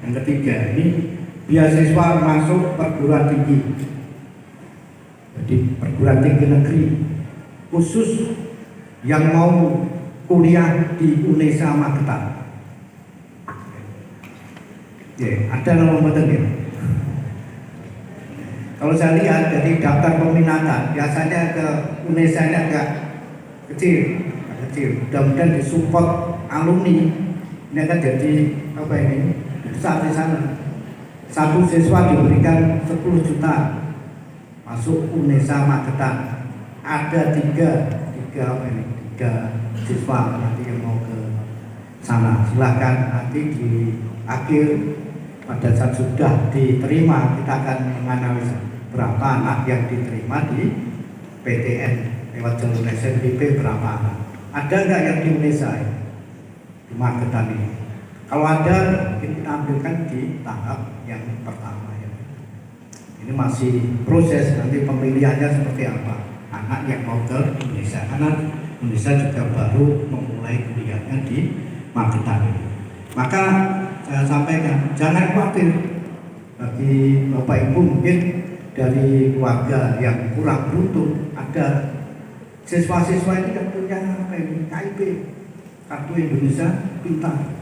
Yang ketiga ini beasiswa masuk perguruan tinggi. Jadi perguruan tinggi negeri khusus yang mau kuliah di UNESA Magetan. Ya, ada nomor betul ya. Kalau saya lihat dari daftar peminatan, biasanya ke UNESA ini agak kecil. Mudah-mudahan disupport alumni. Ini akan jadi apa ini? Besar di sana. Satu siswa diberikan 10 juta masuk UNESA Magetan. Ada tiga siswa nanti yang mau ke sana. Silahkan nanti di akhir pada saat sudah diterima kita akan menganalisa berapa anak yang diterima di PTN lewat jalur SNBP, berapa anak. Ada nggak yang di UNESA di Magetan ini? Kalau ada, kita ambilkan di tahap yang pertama ya. Ini masih proses, nanti pemilihannya seperti apa anak yang mau ke Indonesia, karena Indonesia juga baru memulai kuliahnya di Magetan ini. Maka saya sampaikan, jangan khawatir bagi Bapak Ibu mungkin dari keluarga yang kurang beruntung, ada siswa-siswa ini yang punya KIP, Kartu Indonesia Pintar.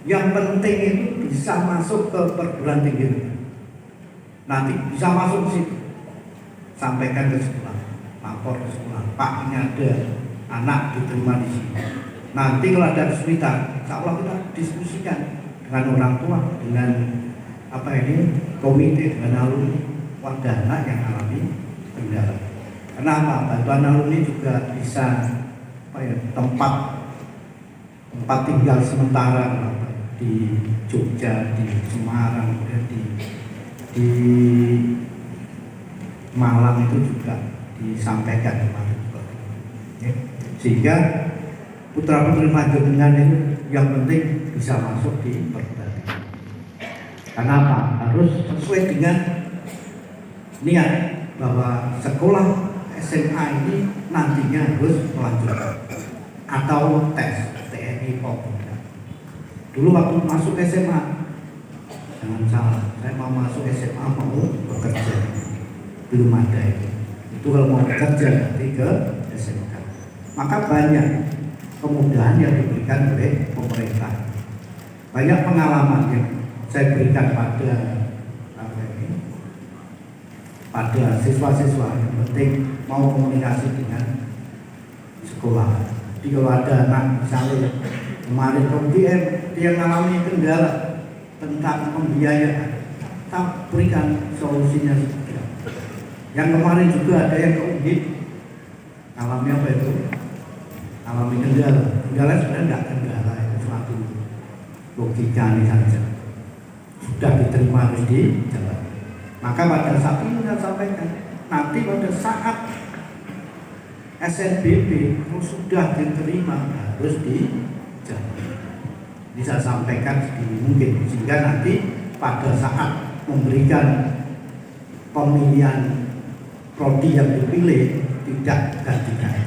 Yang penting itu bisa masuk ke perguruan tinggi. Nanti bisa masuk ke situ, sampaikan ke sekolah, lapor ke sekolah, Pak ini ada anak diterima di sini. Nanti kalau ada kesulitan, insya Allah kita diskusikan dengan orang tua, dengan komite, dengan alumni, wadah anak yang alami kendala. Kenapa? Bantuan alumni juga bisa tempat tinggal sementara di Jogja, di Semarang, di Malang itu juga disampaikan kemarin. Sehingga putra-putri Panjenengan itu yang penting bisa masuk di perguruan tinggi. Kenapa? Harus sesuai dengan niat bahwa sekolah SMA ini nantinya harus melanjutkan atau tes TNI Polri. Dulu waktu masuk SMA, jangan salah, saya mau masuk SMA mau bekerja, belum ada itu. Itu kalau mau bekerja nanti ke SMK. Maka banyak kemudahan yang diberikan oleh pemerintah. Banyak pengalaman yang saya berikan pada siswa-siswa yang penting mau komunikasi dengan sekolah. Jadi kalau ada anak misalnya kemarin UGM dia mengalami kendala tentang pembiayaan, kita berikan solusinya seperti apa. Yang kemarin juga ada yang ke UGM alami apa itu? Alami kendala. Kendala sebenarnya tidak kendala, itu suatu logika ini saja. Sudah diterima harus dijalankan. Maka pada saat ini saya sampaikan, nanti pada saat SNBP sudah diterima harus dijalankan. Ini saya sampaikan sedini mungkin, sehingga nanti pada saat memberikan pemilihan prodi yang dipilih tidak ganti-ganti.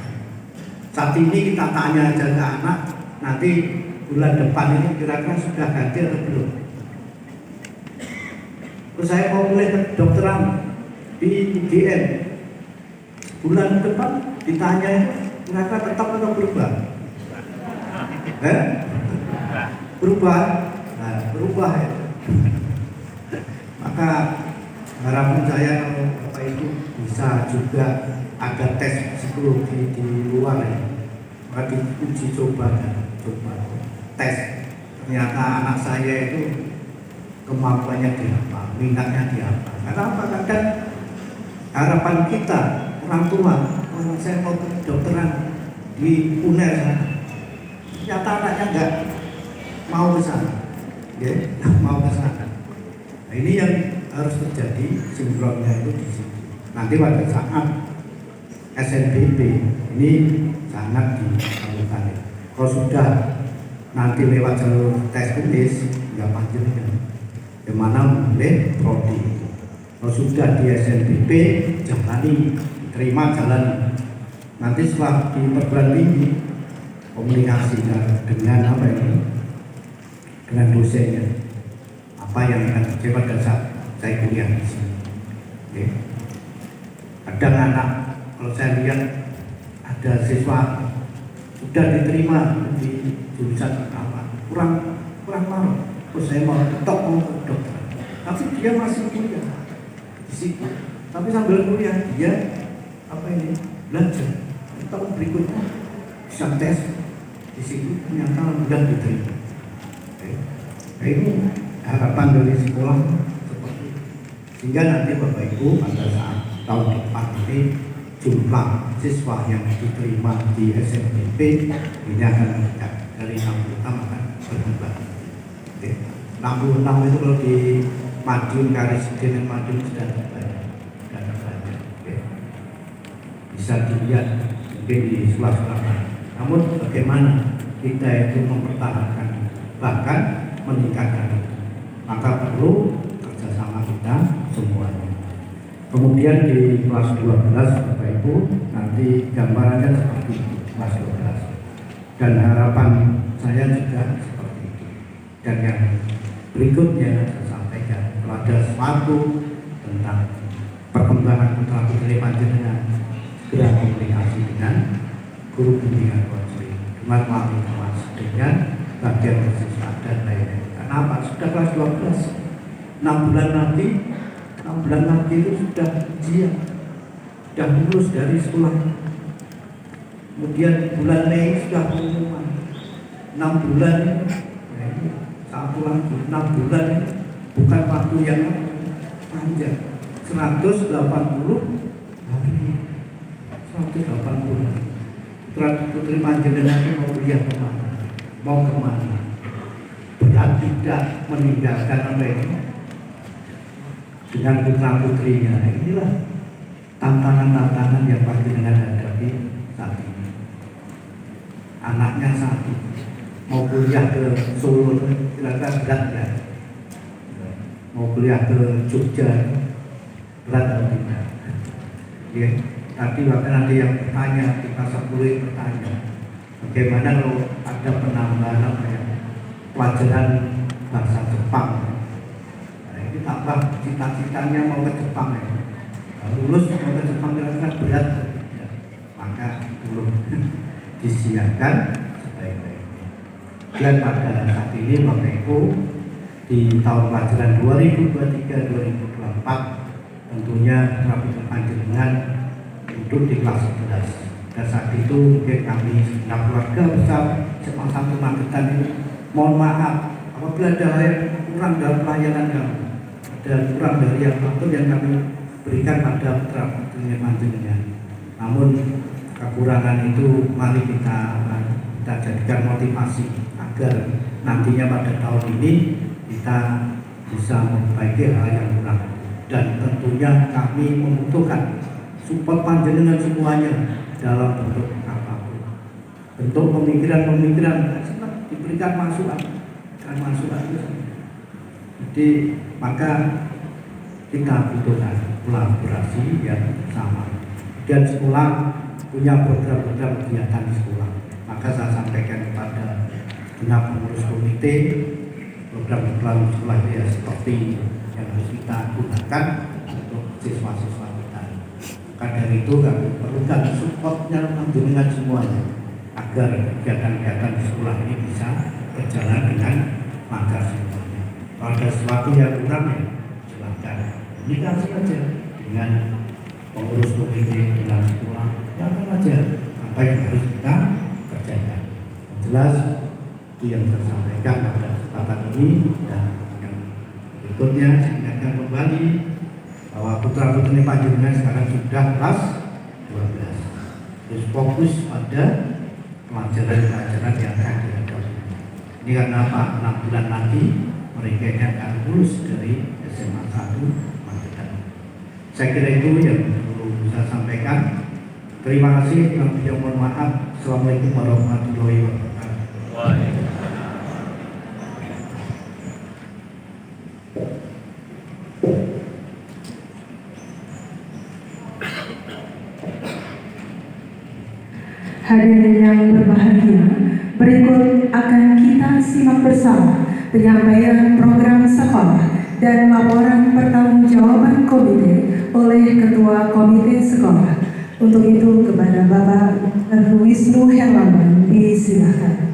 Saat ini kita tanya aja ke anak, nanti bulan depan ini kira-kira sudah ganti atau belum? Terus saya mau mulai kedokteran di UGM, bulan depan ditanya kira-kira tetap atau berubah? Berubah? Nah, berubah ya. Maka harapan saya kalau Bapak Ibu bisa juga ada tes psikologi di luar ya. Maka diuji coba tes. Ternyata anak saya itu kemampuannya di apa, minatnya di apa. Karena apa? Kadang harapan kita orang tua, saya mau ke kedokteran di UNER sana. Ternyata anaknya enggak mau ke sana, mau ke sana. Nah, ini yang harus terjadi sinkronnya itu di sini. Nanti pada saat SNBP ini sangat diperlukan. Kalau sudah nanti lewat jalur tes tulis, nggak panjang. Yang mana boleh prodi. Kalau sudah di SNBP, jalani, terima jalani. Nanti setelah di perguruan tinggi, komunikasi dengan apa ini? Dengan dosennya. Apa apa yang akan terjadi pada saat saya kuliah di sini. Oke. Kadang anak, kalau saya lihat ada siswa sudah diterima di jurusan apa, kurang mau, saya mau tetap mau ke dokter, tapi dia masih kuliah di situ, tapi sambil kuliah dia belajar tahun berikutnya bisa tes di situ, ternyata mudah diterima. Nah, ini harapan dari sekolah seperti itu. Sehingga nanti Bapak Ibu pada saat tahun depan ini jumlah siswa yang diterima di SNMP ini akan meningkat dari 66 akan bertambah. 66 itu kalau di Madiun, Karisiden dan Madiun sudah banyak. Bisa dilihat mungkin di sebelah-sebelah. Namun bagaimana kita itu mempertahankan bahkan meningkatkan itu, maka perlu kerjasama kita semuanya. Kemudian di kelas 12 Bapak Ibu nanti gambarannya seperti itu, kelas 12, dan harapan saya juga seperti itu. Dan yang berikutnya saya sampaikan, kalau ada sesuatu tentang perkembangan putra putri panjenengan, segera komunikasi dengan guru bimbingan konseling, dengan melalui kelas, dengan bagian siswa dan lain-lain. Kenapa? Sudah kelas 12, 6 bulan nanti itu sudah ujian, sudah lulus dari sekolah. Kemudian bulan Mei sudah pengumuman. 6 bulan, satu lagi 6 bulan bukan waktu yang panjang. 180 hari. 180. Putra putri panjenengan mau kuliah kemana? Mau kemana? Berat tidak meninggalkan apa ini dengan putra putrinya. Inilah tantangan-tantangan yang panjenengan hadapi saat ini. Anaknya satu mau kuliah ke Solo, kira-kira berat ya? Mau kuliah ke Jogja, berat atau tidak? Ya. Tadi waktu nanti yang bertanya, kita 10 bertanya, bagaimana kalau ada penambahan pelajaran bahasa Jepang? Nah, ini tambah cita-citanya mau ke Jepang ya. Lulus mau ke Jepang kira-kira berat, ya. Maka belum disiapkan sebaik-baiknya. Dan pada saat ini Bapak Ibu di tahun pelajaran 2023-2024 tentunya Putra Panjenengan duduk di kelas 11. Dan saat itu mungkin kami keluarga besar SMA 1 Magetan ini mohon maaf apabila ada hal yang kurang dalam pelayanan kami, ada kurang dari yang kami berikan pada putra putri panjenengan. Namun kekurangan itu mari kita jadikan motivasi agar nantinya pada tahun ini kita bisa memperbaiki hal yang kurang. Dan tentunya kami membutuhkan support panjenengan semuanya dalam bentuk apapun, bentuk pemikiran-pemikiran, diberikan masukan itu. Jadi maka kita butuhkan kolaborasi yang sama. Dan sekolah punya program-program kegiatan di sekolah. Maka saya sampaikan kepada genap pengurus komite, program-program sekolah ya seperti yang harus kita gunakan untuk siswa-siswa kita. Maka dari itu kami perlukan supportnya panjenengan semuanya agar kegiatan-kegiatan di sekolah ini bisa berjalan dengan lancar semuanya. Kalau ada sesuatu yang kurang ya silakan komunikasi saja dengan pengurus komite dalam sekolah, silakan aja apa yang harus kita kerjakan. Jelas itu yang saya sampaikan pada kesempatan ini, dan yang berikutnya saya ingatkan kembali bahwa putra putri panjenengan sekarang sudah kelas 12. Terus fokus pada pelajaran-pelajaran yang akan dihadapi. Ini karena apa? 6 bulan lagi mereka akan lulus dari SMA 1 Magetan. Saya kira itu yang perlu saya sampaikan. Terima kasih. Yang mohon maaf. Assalamualaikum warahmatullahi wabarakatuh. Hadirin yang berbahagia, berikut akan kita simak bersama penyampaian program sekolah dan laporan pertanggungjawaban komite oleh Ketua Komite Sekolah. Untuk itu kepada Bapak Wisnu Hermawan disilakan.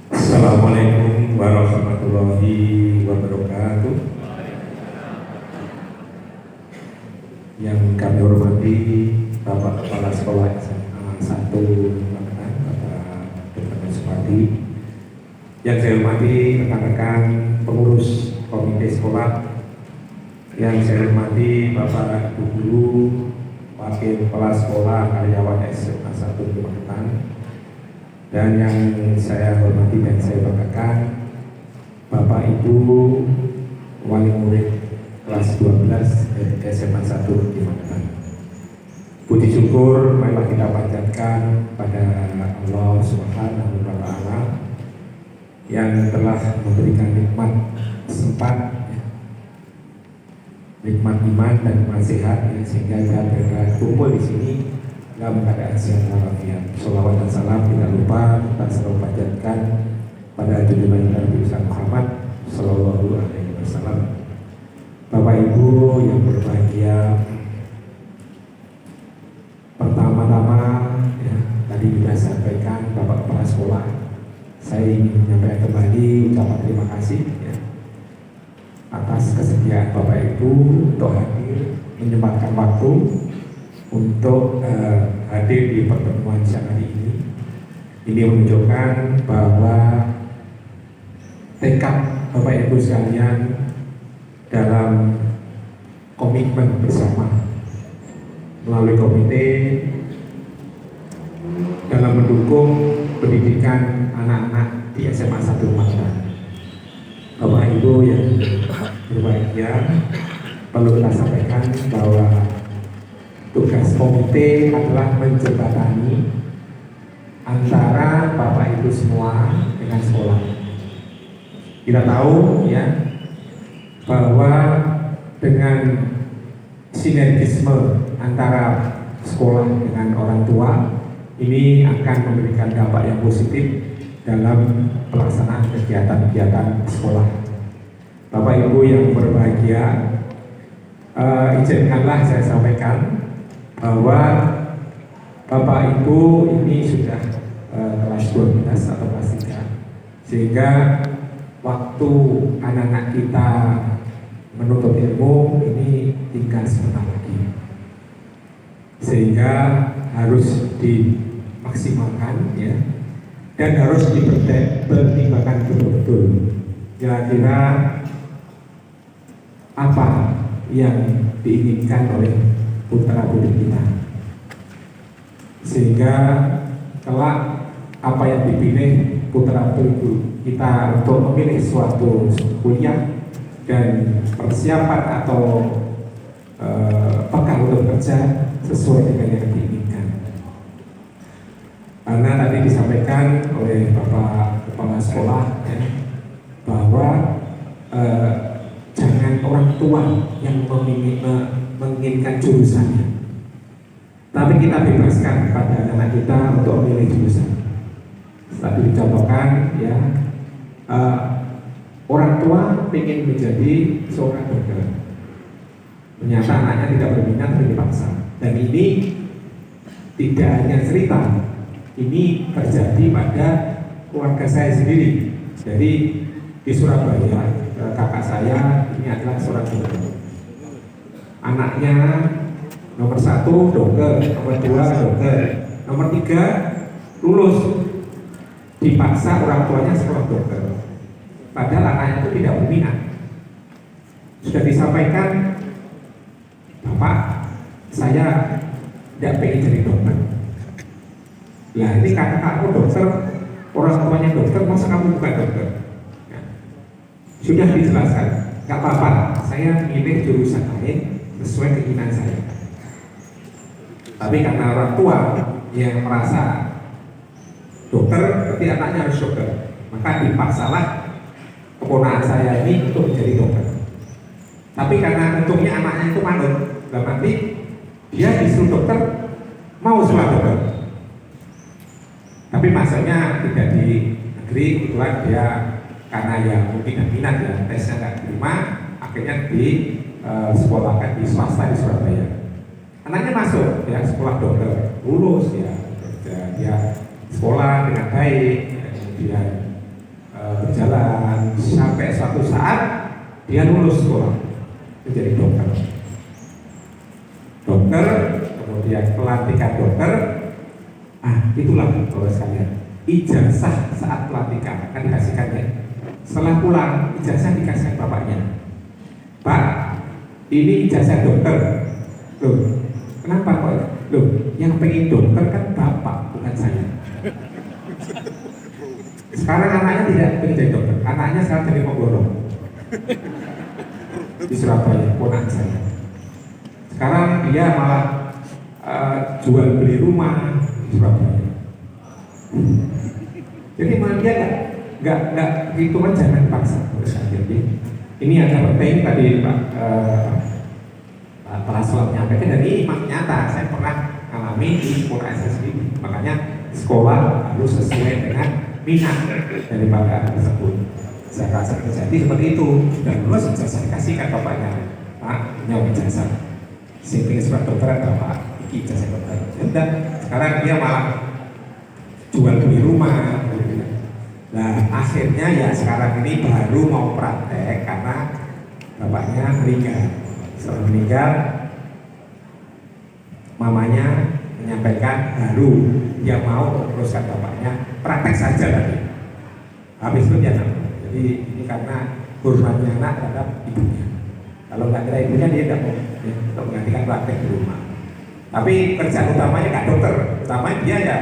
Assalamualaikum warahmatullahi wabarakatuh. Yang kami hormati Bapak Kepala Sekolah SMA 1 Magetan, Bapak Dr. Supati. Yang saya hormati rekan-rekan pengurus komite sekolah. Yang saya hormati Bapak Ibu Guru, Wakil Kepala Sekolah, karyawan SMA 1 Magetan. Dan yang saya hormati dan saya banggakan Bapak Ibu wali murid kelas 12 dari SMA 1 di Magetan. Puji syukur marilah kita panjatkan pada Allah Subhanahu wa Ta'ala yang telah memberikan nikmat sempat, nikmat iman dan nikmat sehat, sehingga kita berkumpul di sini dalam keadaan sehat walafiat. Sholawat dan salam tidak lupa kita selalu panjatkan pada junjungan Nabi Muhammad Sallallahu Alaihi Wasallam. Bapak Ibu yang berbahagia, pertama-tama ya, tadi sudah sampaikan Bapak Kepala Sekolah, saya ingin menyampaikan kembali ucapan terima kasih ya, atas kesediaan Bapak Ibu untuk hadir menyempatkan waktu untuk hadir di pertemuan siang hari ini. Ini menunjukkan bahwa tekad Bapak Ibu sekalian dalam komitmen bersama melalui komite dalam mendukung pendidikan anak-anak di SMA 1 Magetan. Bapak Ibu yang berbahagia, perlu kita sampaikan bahwa tugas komite adalah menjembatani antara Bapak Ibu semua dengan sekolah. Kita tahu ya bahwa dengan sinergisme antara sekolah dengan orang tua ini akan memberikan dampak yang positif dalam pelaksanaan kegiatan-kegiatan sekolah. Bapak Ibu yang berbahagia, izinkanlah saya sampaikan bahwa Bapak Ibu ini sudah kelas 12 atau kelas 3, sehingga waktu anak-anak kita menuntut ilmu ini tinggal sebentar lagi, sehingga harus dimaksimalkan ya, dan harus dipertimbangkan betul-betul kira-kira apa yang diinginkan oleh putra putri kita, sehingga kelak apa yang dipilih putra putri kita untuk memilih suatu kuliah dan persiapan atau bekal untuk bekerja sesuai dengan yang diinginkan. Karena tadi disampaikan oleh Bapak Kepala Sekolah ya, bahwa jangan orang tua yang menginginkan jurusannya, tapi kita bebaskan kepada anak kita untuk memilih jurusan. Tadi dicontohkan ya, orang tua ingin menjadi seorang dokter, ternyata anaknya tidak berminat dan dipaksa. Dan ini tidak hanya cerita, ini terjadi pada keluarga saya sendiri. Jadi di Surabaya, kakak saya ini adalah seorang dokter. Anaknya nomor 1 dokter, nomor 2 dokter, nomor 3 lulus, dipaksa orang tuanya sekolah dokter. Padahal anaknya itu tidak berminat. Sudah disampaikan, Bapak, saya tidak pengen jadi dokter. Nah ini kakak kamu dokter, orang tuanya dokter, masa kamu bukan dokter? Ya. sudah dijelaskan, nggak apa-apa, saya milih jurusan lain sesuai keinginan saya. Tapi karena orang tua yang merasa dokter, berarti anaknya harus dokter, maka dipaksalah keponakan saya ini untuk menjadi dokter. Tapi karena untungnya anaknya itu manut, berarti dia disuruh dokter, mau sekolah dokter. Tapi masanya tidak di negeri, kebetulan dia karena ya mungkin nggak minat ya, tesnya nggak terima, akhirnya di sekolahkan di swasta di Surabaya. Anaknya masuk ya sekolah dokter, lulus ya, dia sekolah dengan baik, kemudian berjalan sampai suatu saat dia lulus sekolah menjadi dokter. Dokter, kemudian pelantikan dokter. Itulah Bapak sekalian, ijazah saat pelantikan akan dikasihkan ya. Setelah pulang, ijazah dikasih bapaknya. Pak, ini ijazah dokter. Loh, kenapa kok? Loh, yang pengen dokter kan bapak, bukan saya. Sekarang anaknya tidak pengen jadi dokter, anaknya sekarang jadi pemborong di Surabaya, ponakan saya. Sekarang dia malah jual beli rumah di Surabaya. Jadi malah dia nggak hitungan jangan paksa. Jadi ini agak penting tadi Pak Prasowo menyampaikan, dan ini nyata saya pernah alami di sekolah saya sendiri. Makanya sekolah harus sesuai dengan minat daripada anak tersebut. Saya rasa terjadi seperti itu, dan lulus ijazah dikasihkan bapaknya, Pak, punya ijazah. Sehingga surat dokter bapak, iki ijazah dokter. Dan sekarang dia malah jual beli rumah. Nah akhirnya ya sekarang ini baru mau praktek karena bapaknya meninggal. Setelah meninggal, mamanya menyampaikan baru dia mau teruskan bapaknya praktek saja tadi. Habis itu dia nanggung. Jadi ini karena hormatnya anak terhadap ibunya. Kalau nggak kira ibunya dia tidak mau ya, untuk menggantikan praktek di rumah. Tapi kerjaan utamanya nggak dokter, utamanya dia ya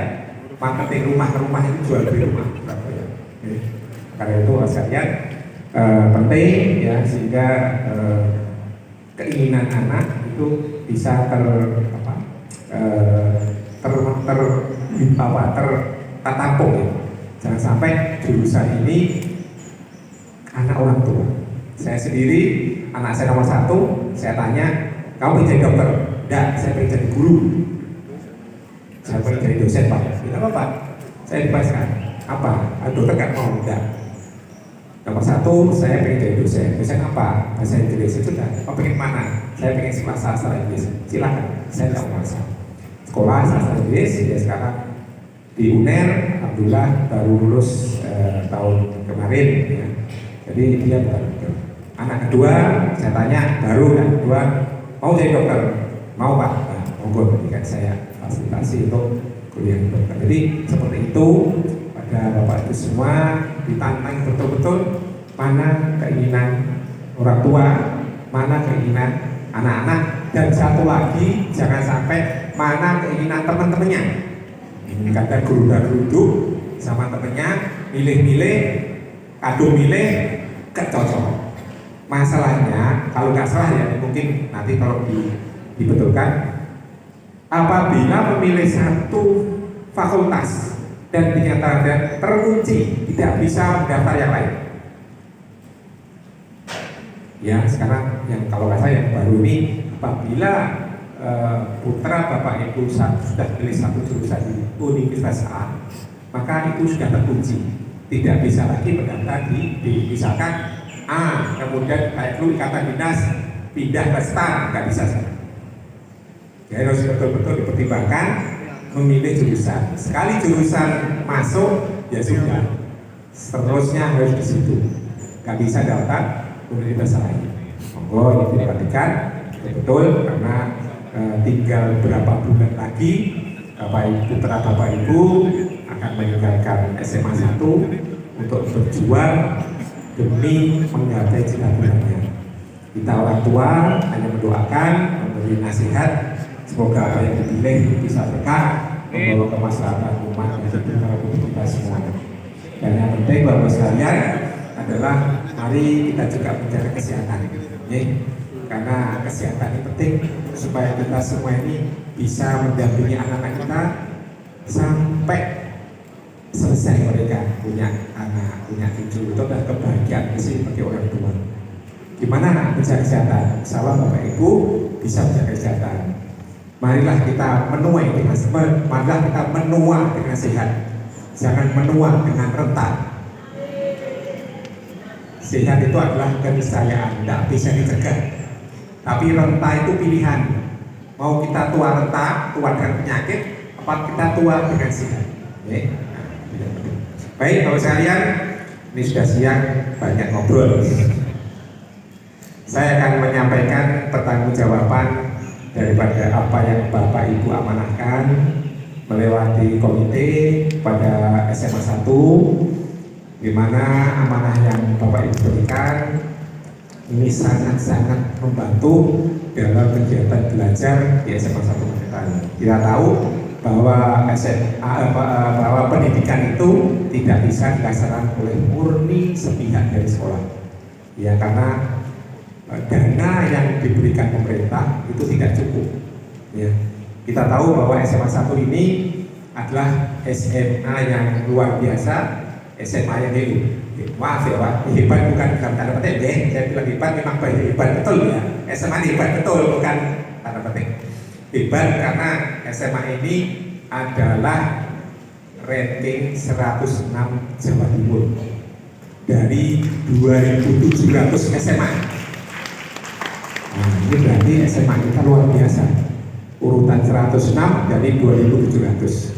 marketing rumah itu jual beli rumah. Karena itu sekalian penting ya, sehingga keinginan anak itu bisa tertampung ya. Jangan sampai jurusan ini anak orang tua. Saya sendiri, anak saya nomor 1, saya tanya, kamu ingin jadi dokter? Tidak, saya ingin jadi guru. Saya ingin jadi dosen Pak. Kenapa Pak? Saya dibahaskan. Apa? Dokter nggak mau? Tidak. Nomor 1, saya ingin jadi dosen. Dosen apa? Bahasa Inggris. Itu kan. Kamu pengen mana? Saya pengen sekolah sastra Inggris. Silakan. Saya tidak memaksa. Sekolah sastra Inggris. Ya sekarang di UNER, alhamdulillah baru lulus tahun kemarin. Ya. Jadi dia bukan dokter. Anak kedua, saya tanya, baru anak kedua mau jadi dokter? Mau Pak? Nah, monggo berikan saya fasilitasi untuk kuliah dokter. Jadi seperti itu, pada Bapak Ibu semua ditantang betul-betul mana keinginan orang tua, mana keinginan anak-anak, dan satu lagi jangan sampai mana keinginan teman-temannya. Kadang guru dan geruduk sama temennya, milih-milih, kado milih, gak cocok. Masalahnya kalau nggak salah ya, mungkin nanti kalau dibetulkan, apabila memilih satu fakultas dan dinyatakan terkunci, tidak bisa mendaftar yang lain. Ya sekarang yang kalau nggak salah yang baru ini, apabila putra bapak ibu sudah pilih satu jurusan di Universitas A, maka itu sudah terkunci, tidak bisa lagi mendaftar di misalkan A, kemudian kayak dulu ikatan dinas pindah ke STAN, nggak bisa. Jadi harus betul-betul dipertimbangkan memilih jurusan. Sekali jurusan masuk, ya sudah. Seterusnya harus di situ. Nggak bisa daftar universitas lain. Monggo ini diperhatikan betul, karena tinggal beberapa bulan lagi putra bapak ibu akan meninggalkan SMA 1 untuk berjuang demi menggapai cita-citanya. Kita orang tua hanya mendoakan, memberi nasihat, semoga apa yang dipilih bisa berkah, membawa kemaslahatan umat dan para kita semua. Dan yang penting Bapak sekalian adalah mari kita juga menjaga kesehatan. Ya. Karena kesehatan ini penting supaya kita semua ini bisa mendampingi anak-anak kita sampai selesai mereka punya anak, punya cucu. Itu adalah kebahagiaan sih bagi orang tua. Gimana nak menjaga kesehatan? Insya Allah Bapak Ibu bisa menjaga kesehatan. Marilah kita menuai dengan marilah kita menua dengan sehat. Jangan menua dengan rentan. Sehat itu adalah keniscayaan, tidak bisa dicegah. Tapi renta itu pilihan. Mau kita tua renta, tua dengan penyakit, apa kita tua dengan sehat? Baik, kalau sekalian, ini sudah siang, banyak ngobrol. Saya akan menyampaikan pertanggungjawaban daripada apa yang Bapak Ibu amanahkan melewati komite pada SMA 1, di mana amanah yang Bapak Ibu berikan ini sangat-sangat membantu dalam kegiatan belajar di SMA 1 Magetan. Kita tahu bahwa bahwa pendidikan itu tidak bisa dilaksanakan oleh murni sepihak dari sekolah. Ya, karena dana yang diberikan pemerintah itu tidak cukup. Ya. Kita tahu bahwa SMA 1 ini adalah SMA yang luar biasa, SMA yang maaf ya Pak, hebat bukan dalam tanda petik, saya bilang hebat memang hebat betul ya. SMA hebat betul, bukan tanda petik. Hebat karena SMA ini adalah ranking 106 Jawa Timur dari 2.700 SMA. Nah, ini berarti SMA kita luar biasa. Urutan 106 dari 2.700.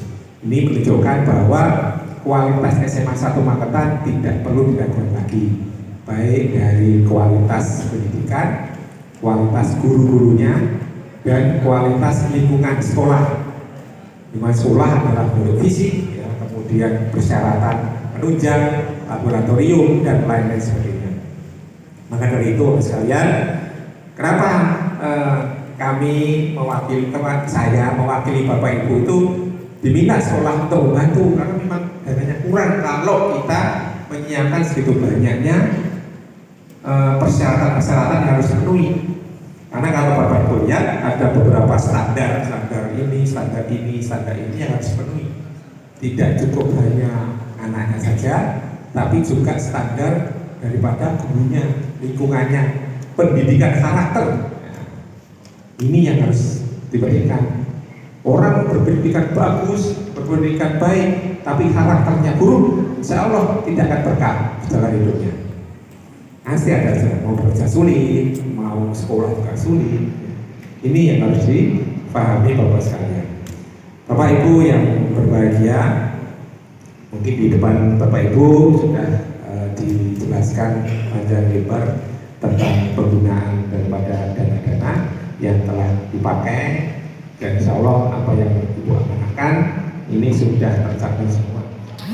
Ini menunjukkan bahwa kualitas SMA 1 Magetan tidak perlu diragukan lagi. Baik dari kualitas pendidikan, kualitas guru-gurunya, dan kualitas lingkungan sekolah. Lingkungan sekolah adalah bentuk fisik, ya, kemudian persyaratan penunjang, laboratorium, dan lain-lain sebagainya. Maka dari itu, sekalian, kenapa saya mewakili Bapak Ibu itu diminta sekolah untuk membantu, karena memang dananya kurang kalau kita menyiapkan segitu banyaknya persyaratan-persyaratan yang harus dipenuhi. Karena kalau Bapak Ibu lihat ada beberapa standar ini yang harus dipenuhi. Tidak cukup hanya anaknya saja, tapi juga standar daripada gurunya, lingkungannya, pendidikan karakter. Ini yang harus diberikan. Orang berpendidikan bagus, berpendidikan baik, tapi karakternya buruk, insya Allah tidak akan berkah dalam hidupnya. Pasti ada jalan, mau bekerja sulit, mau sekolah juga sulit. Ini yang harus dipahami Bapak sekalian. Bapak Ibu yang berbahagia, mungkin di depan Bapak Ibu sudah dijelaskan panjang lebar tentang penggunaan daripada dana-dana yang telah dipakai, dan insya Allah apa yang Ibu amanahkan ini sudah tercapai semua.